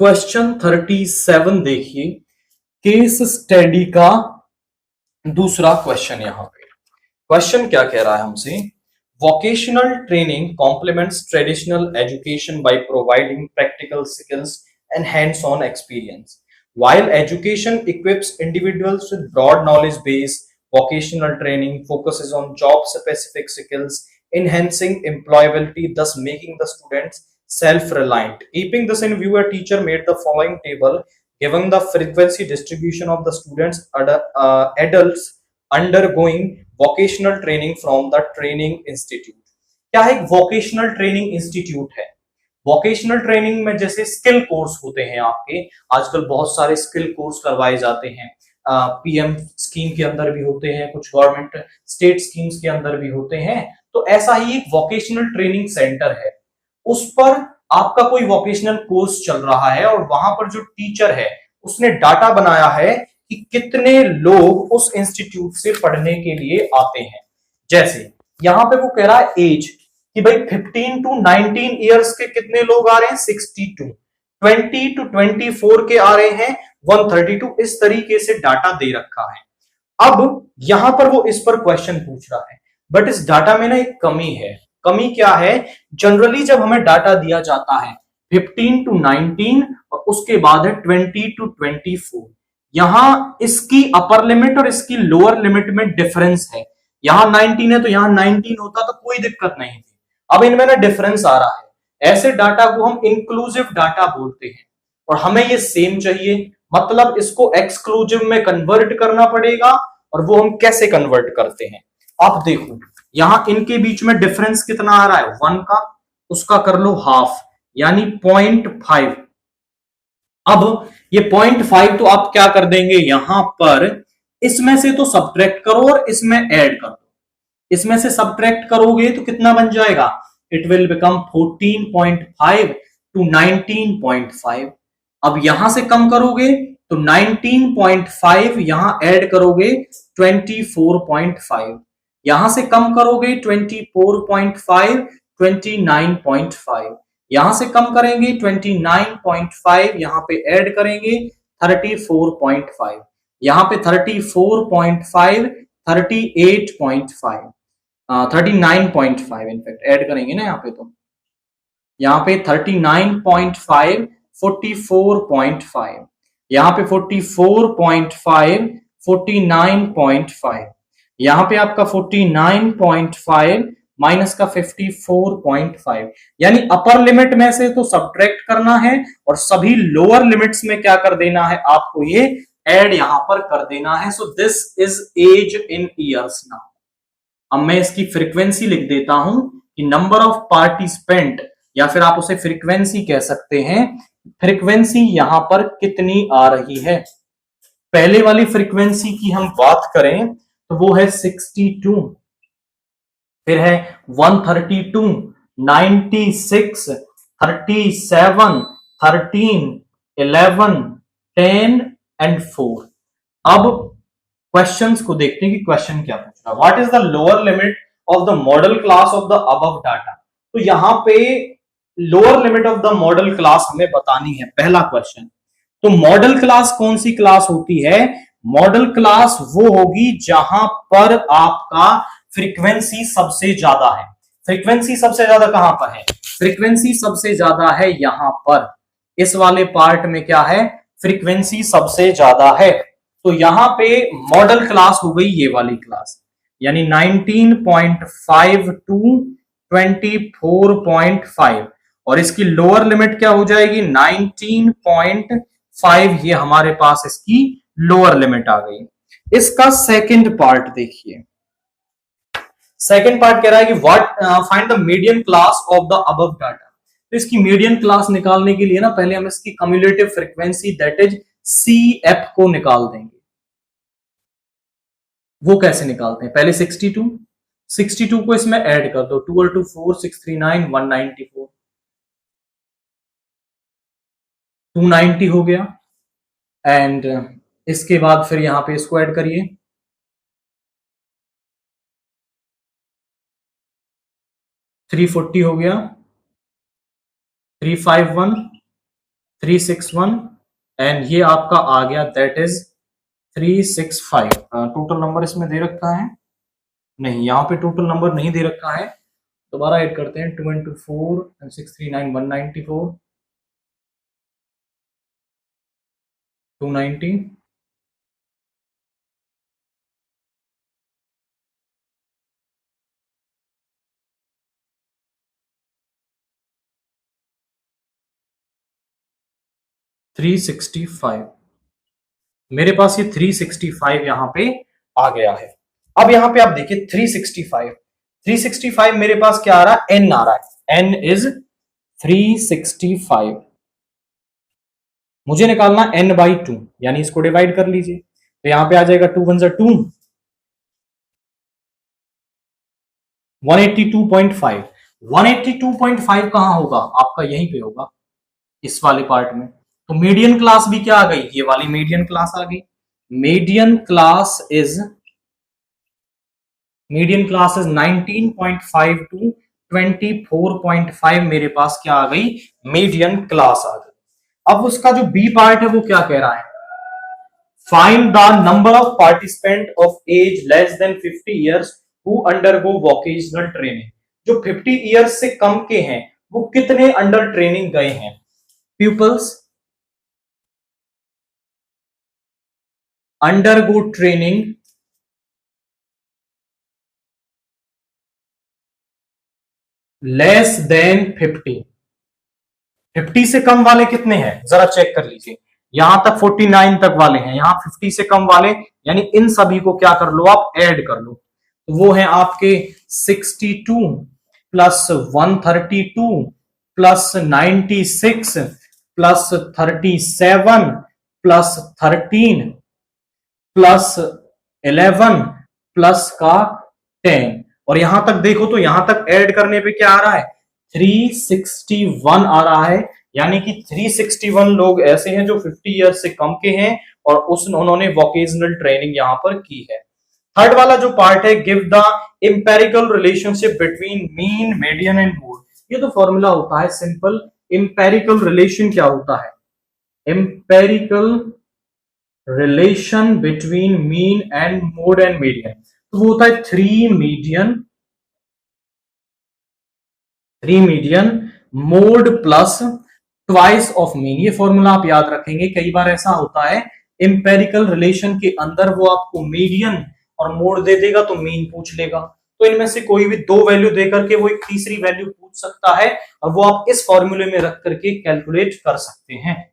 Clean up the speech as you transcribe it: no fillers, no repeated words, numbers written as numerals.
Question 37 देखिए, case study का दूसरा क्वेश्चन। यहां पे क्वेश्चन क्या कह रहा है हमसे? Vocational training compliments traditional education by providing practical skills and hands on experience while education equips individuals with broad knowledge base. Vocational training focuses on job specific skills, enhancing employability, thus making the students self reliant. Keeping this in view, a teacher made the following table giving the frequency distribution of the students adults undergoing vocational training from the training institute. क्या है? Vocational training institute है। Vocational training में जैसे skill course होते हैं आपके, आजकल बहुत सारे स्किल कोर्स करवाए जाते हैं। पीएम स्कीम के अंदर भी होते हैं, कुछ गवर्नमेंट स्टेट स्कीम्स के अंदर भी होते हैं। तो ऐसा ही एक वोकेशनल ट्रेनिंग सेंटर है, उस पर आपका कोई वोकेशनल कोर्स चल रहा है और वहां पर जो टीचर है उसने डाटा बनाया है कि कितने लोग उस इंस्टीट्यूट से पढ़ने के लिए आते हैं। जैसे यहां पे वो कह रहा है एज कि भाई 15 टू 19 इयर्स के कितने लोग आ रहे हैं? 62। 20 टू 24 के आ रहे हैं 132। इस तरीके से डाटा दे रखा है। अब यहां पर वो इस पर क्वेश्चन पूछ रहा है, बट इस डाटा में ना एक कमी है। कमी क्या है? जनरली जब हमें डाटा दिया जाता है 15 टू 19 और उसके बाद है 20 टू 24, यहां इसकी अपर लिमिट और इसकी लोअर लिमिट में डिफरेंस है। यहां 19 है तो यहां 19 होता तो कोई दिक्कत नहीं थी। अब इनमें ना डिफरेंस आ रहा है। ऐसे डाटा को हम इंक्लूसिव डाटा बोलते हैं और हमें ये सेम चाहिए, मतलब इसको एक्सक्लूसिव में कन्वर्ट करना पड़ेगा। और वो हम कैसे कन्वर्ट करते हैं? आप देखो यहां इनके बीच में डिफरेंस कितना आ रहा है? 1 का, उसका कर लो हाफ, यानी 0.5। अब ये 0.5 तो आप क्या कर देंगे? यहां पर इसमें से तो सब्ट्रैक्ट करो और इसमें ऐड कर दो। इसमें से सब्ट्रैक्ट करोगे तो कितना बन जाएगा? It will become 14.5 to 19.5। अब यहां से कम करोगे तो 19.5, यहां ऐड करोगे 24.5, यहां से कम करोगे 24.5, 29.5, यहां से कम करेंगे 29.5, यहां पे ऐड करेंगे 34.5, यहां पे 34.5, 38.5, 39.5 इनफैक्ट ऐड करेंगे ना यहाँ पे, तो यहाँ पे 39.5, 44.5, यहाँ पे 44.5, 49.5, यहाँ पे आपका 49.5 माइनस का 54.5, यानी अपर लिमिट में से तो सब्ट्रैक्ट करना है और सभी लोअर लिमिट्स में क्या कर देना है? आपको ये ऐड यहां पर कर देना है। So this is age in years now. अब मैं इसकी फ्रीक्वेंसी लिख देता हूं कि नंबर ऑफ पार्टिसिपेंट, या फिर आप उसे फ्रीक्वेंसी कह सकते हैं। फ्रीक्वेंसी यहां पर कितनी आ रही है? पहले वाली फ्रीक्वेंसी की हम बात करें तो वो है 62, फिर है 132, 96, 37, 13, 11, 10 एंड 4। अब क्वेश्चंस को देखते हैं कि क्वेश्चन क्या पूछ रहा है। What is the lower limit of the model class of the above data? तो यहां पे lower limit of the model class हमें बतानी है, पहला क्वेश्चन। तो मॉडल क्लास कौन सी क्लास होती है? मॉडल क्लास वो होगी जहां पर आपका फ्रीक्वेंसी सबसे ज्यादा है। फ्रीक्वेंसी सबसे ज्यादा कहां पर है? फ्रीक्वेंसी सबसे ज्यादा है यहां पर, इस वाले पार्ट में क्या है? फ्रीक्वेंसी सबसे ज्यादा है। तो यहां पे मॉडल क्लास हो गई ये वाली क्लास, यानी 19.5 टू 24.5, और इसकी लोअर लिमिट क्या हो जाएगी? 19.5, ये हमारे पास इसकी लोअर लिमिट आ गई। इसका सेकंड पार्ट देखिए। सेकंड पार्ट कह रहा है कि what find the median class of the above data. तो इसकी मीडियन क्लास निकालने के लिए ना पहले हम इसकी cumulative frequency that is CF को निकाल देंगे। वो कैसे निकालते हैं? पहले 62 को इसमें ऐड कर दो, 2 2 4, 639, 194, 290 हो गया। एंड इसके बाद फिर यहां पे इसको ऐड करिए, 340 हो गया, 351, 361 एंड ये आपका आ गया दैट इज 365। टोटल नंबर इसमें दे रखा है नहीं, यहाँ पे टोटल नंबर नहीं दे रखा है, दोबारा ऐड करते हैं 2 into 4 and 639 194 290 365। मेरे पास ये 365 यहाँ पे आ गया है। अब यहाँ पे आप देखिए 365 मेरे पास क्या आ रहा है, n आ रहा है, n इज 365। मुझे निकालना n/2 यानी इसको डिवाइड कर लीजिए, तो यहां पे आ जाएगा 2 1 2 182.5। 182.5 कहां होगा आपका, यहीं पे होगा इस वाले पार्ट में। तो मीडियन क्लास भी क्या आ गई, ये वाली मीडियन क्लास आ गई। मीडियन क्लास इज 19.5 टू 24.5 मेरे पास क्या आ गई, मीडियन क्लास आ गई। अब उसका जो बी पार्ट है वो क्या कह रहा है, find the number of participant of age less than 50 years who undergo vocational training. जो 50 ईयर्स से कम के हैं वो कितने अंडर ट्रेनिंग गए हैं, peoples undergo training less than 50 से कम वाले कितने हैं जरा चेक कर लीजिए। यहां तक 49 तक वाले हैं, यहां 50 से कम वाले, यानी इन सभी को क्या कर लो आप, ऐड कर लो। तो वो है आपके 62 plus 132 plus 96 plus 37 plus 13 plus 11 plus का 10। और यहां तक देखो तो यहां तक ऐड करने पे क्या आ रहा है, 361 आ रहा है। यानी कि 361 लोग ऐसे हैं जो 50 ईयर्स से कम के हैं और उन्होंने वोकेशनल ट्रेनिंग यहां पर की है। थर्ड वाला जो पार्ट है, give the empirical relationship between mean median and mode. ये तो फॉर्मूला होता है सिंपल। इंपेरिकल रिलेशन क्या होता है, empirical relation between mean and mode and median, तो वो होता है 3 median mode plus twice of mean. ये फॉर्मूला आप याद रखेंगे, कई बार ऐसा होता है इंपेरिकल रिलेशन के अंदर वो आपको मीडियन और मोड दे देगा तो मीन पूछ लेगा, तो इनमें से कोई भी दो वैल्यू देकर के वो एक तीसरी वैल्यू पूछ सकता है और वो आप इस फॉर्मूले में रख करके कैलकुलेट कर सकते हैं।